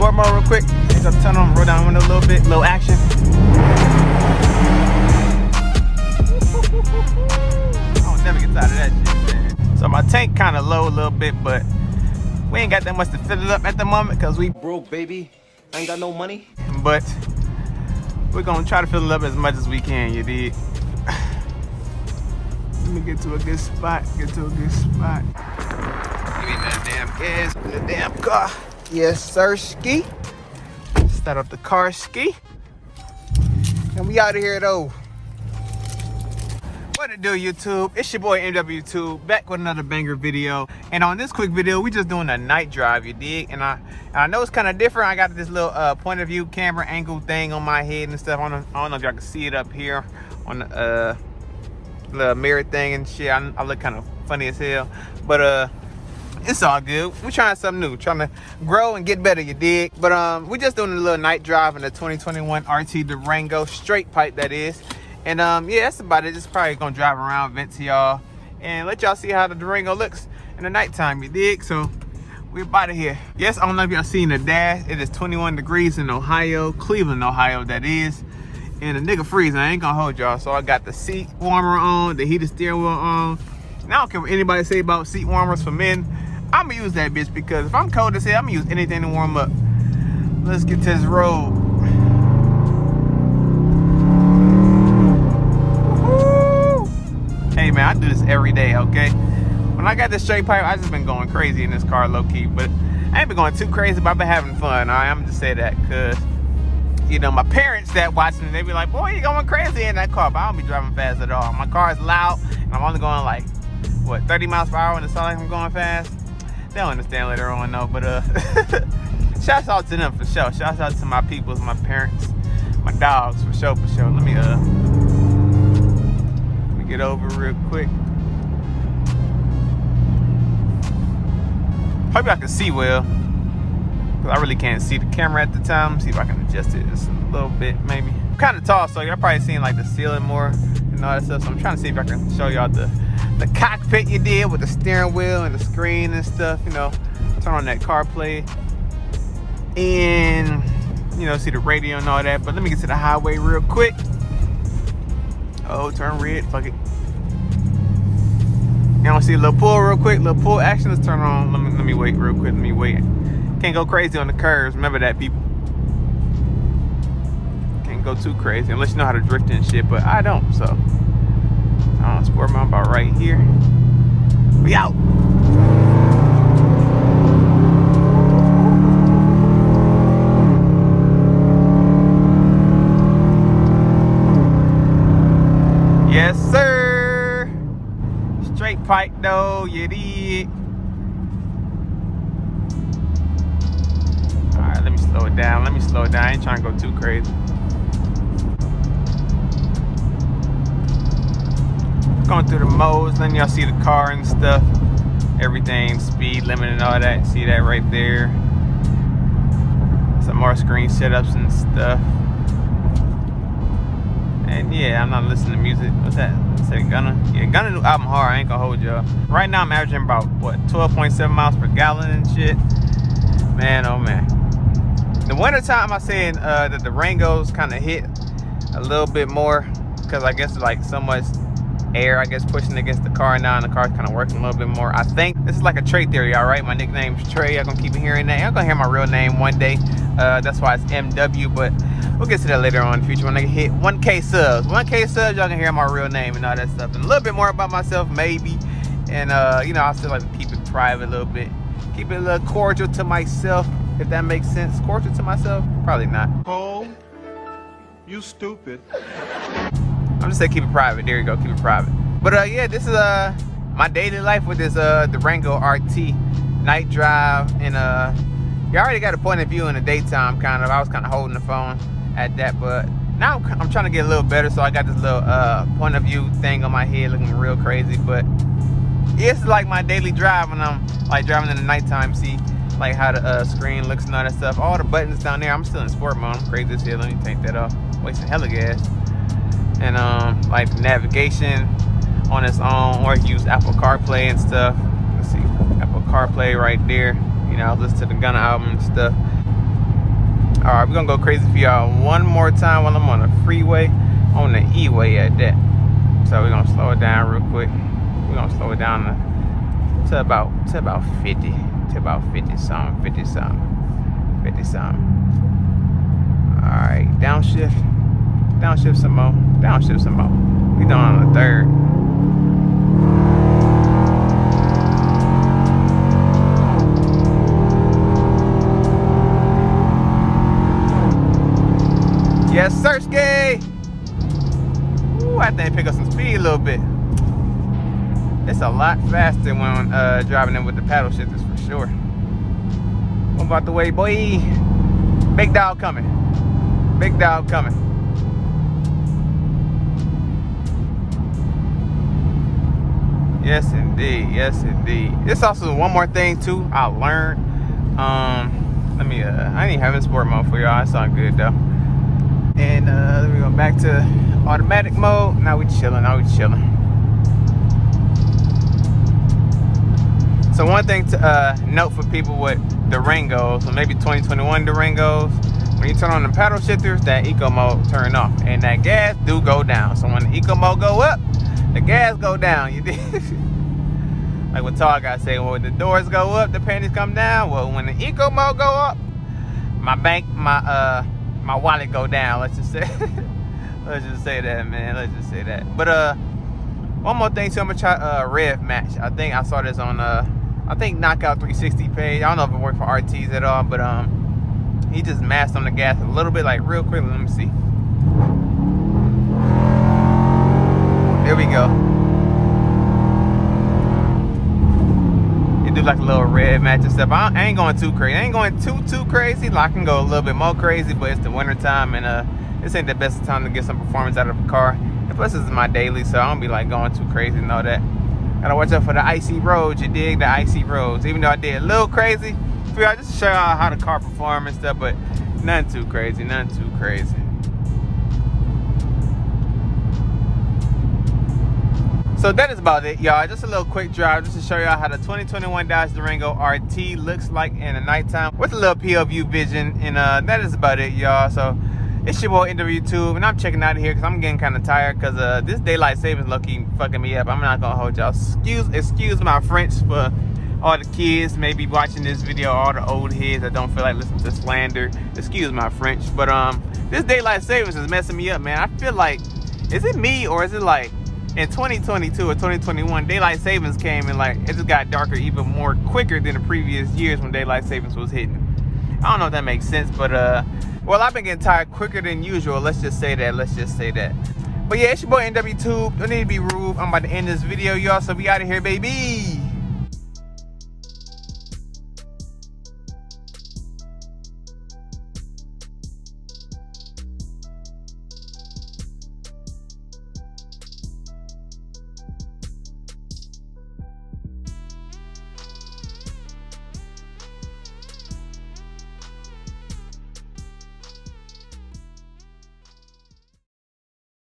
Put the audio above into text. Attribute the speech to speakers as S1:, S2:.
S1: sport mode real quick. I'm gonna turn on, roll down the window a little bit, little action. I don't never get tired of that shit, man. So my tank kind of low a little bit, but we ain't got that much to fill it up at the moment because we
S2: broke, baby. I ain't got no money.
S1: But we're gonna try to fill it up as much as we can, you dig? Let me get to a good spot. Give me that damn gas in the damn car. Yes, sir, ski. Start up the car, ski. And we out of here, though. What it do, YouTube? It's your boy MW2 back with another banger video. And on this quick video, we just doing a night drive, you dig? And I know it's kind of different. I got this little point of view camera angle thing on my head and stuff. I don't know if y'all can see it up here on the mirror thing and shit. I look kind of funny as hell, but it's all good. We're trying something new, trying to grow and get better, you dig? But we're just doing a little night drive in the 2021 RT Durango, straight pipe that is. And yeah, that's about it. Just probably gonna drive around, vent to y'all, and let y'all see how the Durango looks in the nighttime, you dig? So we're about of here. Yes, I don't know if y'all seen the dash. It is 21 degrees in Ohio, Cleveland, Ohio, that is. And the nigga freezing, I ain't gonna hold y'all. So I got the seat warmer on, the heated steering wheel on. And I don't care what anybody say about seat warmers for men. I'm gonna use that bitch because if I'm cold as hell, I'm gonna use anything to warm up. Let's get to this road. Woo-hoo. Hey man, I do this every day, okay? When I got this straight pipe, I just been going crazy in this car, low key. But I ain't been going too crazy, but I've been having fun. All right, I'm just say that because, you know, my parents that watch me, they be like, boy, you going crazy in that car. But I don't be driving fast at all. My car is loud, and I'm only going like, what, 30 miles per hour, and it sounds like I'm going fast. They don't understand later on, though. But shouts out to them for sure. Shouts out to my peoples, my parents, my dogs, for sure, for sure. Let me get over real quick. Hope y'all can see well, because I really can't see the camera at the time. See if I can adjust it just a little bit, maybe. I'm kind of tall, so y'all probably seeing like the ceiling more and all that stuff. So I'm trying to see if I can show y'all the cockpit you did with the steering wheel and the screen and stuff. You know, turn on that CarPlay and, you know, see the radio and all that. But let me get to the highway real quick. Oh, turn red, fuck it. You want to see a little pull real quick? Little pull action. Let's turn on. Let me wait real quick. Let me wait. Can't go crazy on the curves. Remember that, people. Can't go too crazy unless you know how to drift and shit. But I don't. So I don't sport mount about right here. We out. Yes, sir. Straight pipe though, you did. Alright, let me slow it down. I ain't trying to go too crazy. Going through the modes, letting y'all see the car and stuff. Everything, speed limit and all that. See that right there. Some more screen setups and stuff. And yeah, I'm not listening to music. What's that? Gunna? Yeah, Gunna new album hard. I ain't gonna hold y'all. Right now I'm averaging about, what, 12.7 miles per gallon and shit. Man, oh man. The winter time I saying the Durangos kind of hit a little bit more because I guess like so much air, I guess, pushing against the car now, and the car's kind of working a little bit more. I think this is like a Trey theory, all right? My nickname's Trey. Y'all gonna keep hearing that. Y'all gonna hear my real name one day. That's why it's MW, but we'll get to that later on in the future when I hit 1K subs. 1K subs, y'all can hear my real name and all that stuff. And a little bit more about myself, maybe. And, you know, I still like to keep it private a little bit. Keep it a little cordial to myself, if that makes sense. Cordial to myself? Probably not.
S3: Cole, you stupid.
S1: I'm just saying keep it private. There you go, keep it private. But yeah, this is my daily life with this Durango RT night drive. And you already got a point of view in the daytime, kind of. I was kind of holding the phone at that, but now I'm trying to get a little better, so I got this little point of view thing on my head looking real crazy. But yeah, it's like my daily drive when I'm like driving in the nighttime. See like how the screen looks and all that stuff. All the buttons down there. I'm still in sport mode. I'm crazy as hell. Let me take that off. Wasting hella gas. And like navigation on its own, or you use Apple CarPlay and stuff. Let's see, Apple CarPlay right there. You know, listen to the Gunna album and stuff. All right, we're gonna go crazy for y'all one more time while I'm on the freeway, on the E-way at that. So we're gonna slow it down real quick. We're gonna slow it down to about 50, to about 50 something, 50 something. All right, downshift some more, downshift some more. We done on the third. Yes, Sirski! Ooh, I think pick up some speed a little bit. It's a lot faster when driving in with the paddle shifters for sure. What about the way, boy? Big dog coming. Big dog coming. Yes, indeed. Yes, indeed. It's also one more thing too I learned. Let me. I ain't having sport mode for y'all. It's all good though. And let me go back to automatic mode. Now we chilling. Now we chilling. So one thing to note for people with Durangos, or maybe 2021 Durangos, when you turn on the paddle shifters, that eco mode turn off, and that gas do go down. So when the eco mode go up, the gas go down. You did. Like what Tall guy say, when the doors go up, the panties come down. Well, when the eco mode go up, my wallet go down. Let's just say that, man. Let's just say that. But one more thing too, I'm gonna try rev match. I think I saw this on I think Knockout 360 page. I don't know if it worked for RTs at all, but he just masked on the gas a little bit, like real quick. Let me see. There we go. It do like a little rev match and stuff. I ain't going too crazy. I ain't going too crazy. Like, I can go a little bit more crazy, but it's the winter time, and this ain't the best time to get some performance out of a car. And plus, this is my daily, so I don't be like going too crazy and all that. Gotta watch out for the icy roads. You dig? The icy roads. Even though I did a little crazy, for y'all, just to show y'all how the car perform and stuff, but nothing too crazy. Nothing too crazy. So that is about it, y'all. Just a little quick drive just to show y'all how the 2021 Dodge Durango RT looks like in the nighttime with a little POV vision. And that is about it, y'all. So it's your boy NW2, and I'm checking out of here because I'm getting kind of tired because this daylight savings low-key fucking me up. I'm not gonna hold y'all. Excuse my French for all the kids maybe watching this video, all the old heads that don't feel like listening to slander. Excuse my French, but this daylight savings is messing me up, man. I feel like, is it me or is it like in 2022 or 2021, daylight savings came and like it just got darker even more quicker than the previous years when daylight savings was hitting. I don't know if that makes sense, but well, I've been getting tired quicker than usual. Let's just say that. But yeah, it's your boy NW2. Don't need to be rude. I'm about to end this video, y'all. So we out of here, baby.